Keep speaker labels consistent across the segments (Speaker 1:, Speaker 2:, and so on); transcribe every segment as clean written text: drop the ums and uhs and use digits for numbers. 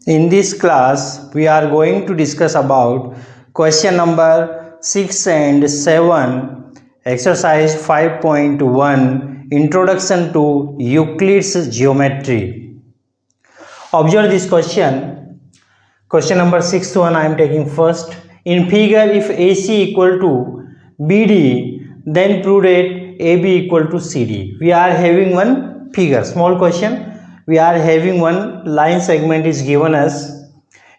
Speaker 1: In this class, we are going to discuss about question number 6 and 7, exercise 5.1, Introduction to Euclid's Geometry. Observe this question. Question number 6 one I am taking first. In figure, if AC equal to BD, then prove that AB equal to CD. We are having one figure, small question. We are having one line segment is given us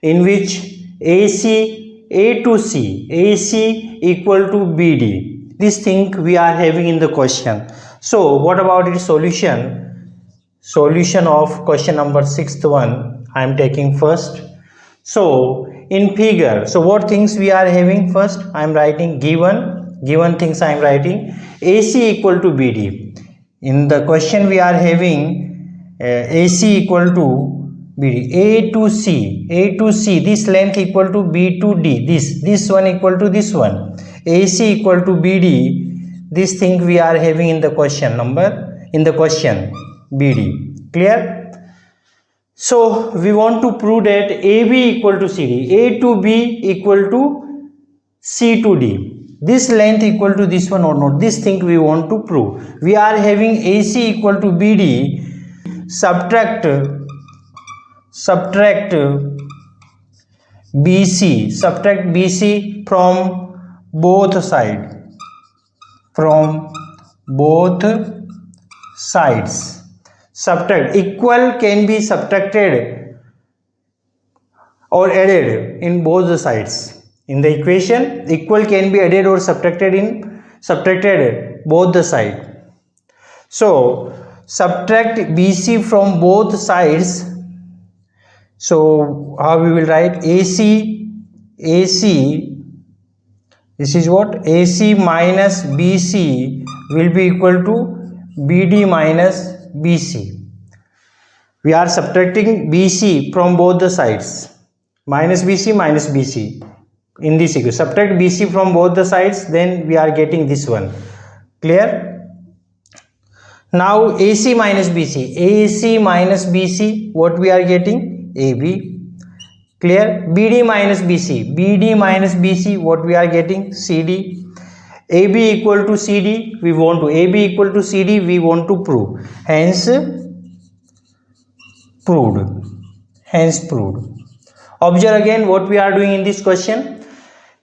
Speaker 1: in which AC A to C, AC equal to BD. This thing we are having in the question. So what about its solution? Solution of question number 6th one I am taking first. So in figure, so what things we are having first? I am writing given things I am writing AC equal to BD. In the question we are having AC equal to BD, A to C, this length equal to B to D, this one equal to this one, AC equal to BD, this thing we are having in the question BD, clear? So we want to prove that AB equal to CD, A to B equal to C to D, this length equal to this one or not, this thing we want to prove. We are having AC equal to BD, subtract BC from both sides, subtract. Equal can be subtracted or added in both the sides. In the equation, equal can be added or subtracted both the sides. So subtract BC from both sides. So how we will write? AC, this is what? AC minus BC will be equal to BD minus BC. We are subtracting BC from both the sides. Minus BC in this equation. Subtract BC from both the sides, then we are getting this one. Clear? Now AC minus BC, what we are getting? AB. Clear? BD minus BC, what we are getting? CD. AB equal to CD, we want to prove. Hence proved. Observe again what we are doing in this question.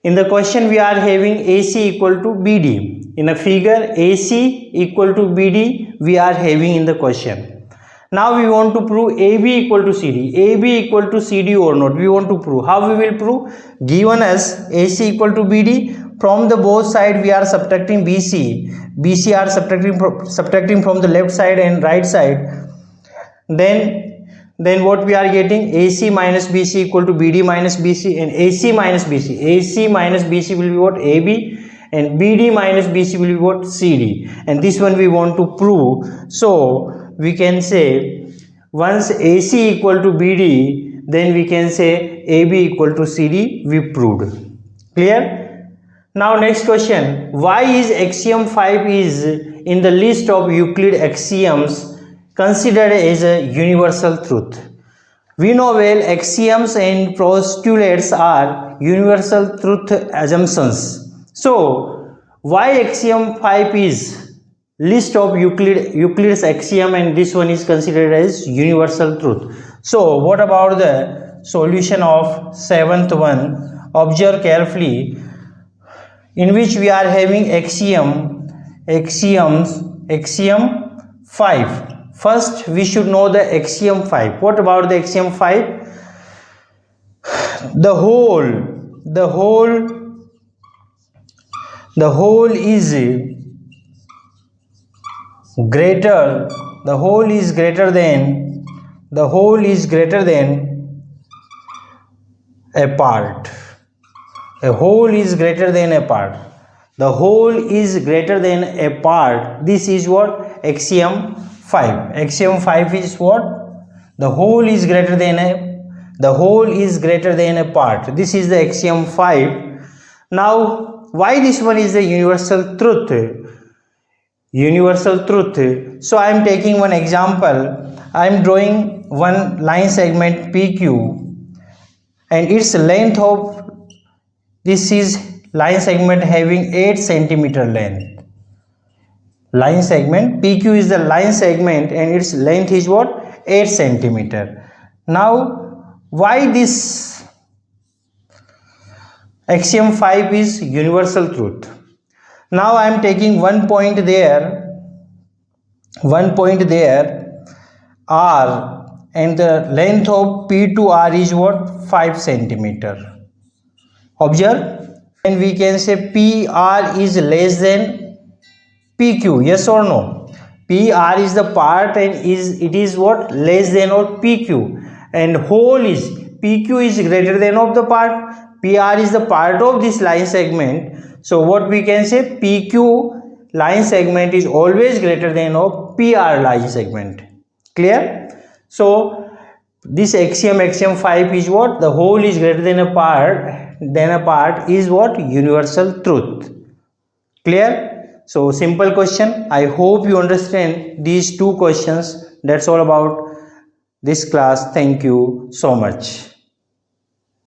Speaker 1: In the question we are having AC equal to BD. In a figure, AC equal to BD we are having in the question. Now we want to prove AB equal to CD or not. We want to prove. How we will prove? Given us AC equal to BD, from the both side we are subtracting BC are subtracting from the left side and right side. Then what we are getting? AC minus BC equal to BD minus BC, and AC minus BC will be what? AB, and BD minus BC will be what? CD, and this one we want to prove. So we can say once AC equal to BD, then we can say AB equal to CD, we proved. Clear? Now next question, why is axiom 5 is in the list of Euclid axioms considered as a universal truth? We know well axioms and postulates are universal truth assumptions. So why axiom 5 is list of Euclid's axiom and this one is considered as universal truth? So what about the solution of 7th one? Observe carefully, in which we are having axiom 5. First we should know the axiom 5. What about the axiom 5? The whole is greater than a part. The whole is greater than a part. This is what? Axiom 5. Axiom 5 is what? The whole is greater than a part. This is the axiom 5. Now why this one is the universal truth? So I am taking one example. I am drawing one line segment PQ and its length of this is line segment having 8 centimeter length. Line segment PQ is the line segment and its length is what? 8 centimeter. Now why this axiom 5 is universal truth? Now I am taking one point there R, and the length of P to R is what? 5 centimeter. Observe, and we can say PR is less than PQ, yes or no? PR is the part and it is what? Less than or PQ, and whole is PQ is greater than of the part. PR is the part of this line segment. So what we can say? PQ line segment is always greater than of PR line segment. Clear? So this axiom 5 is what? The whole is greater than a part is what? Universal truth. Clear? So simple question. I hope you understand these two questions. That's all about this class. Thank you so much.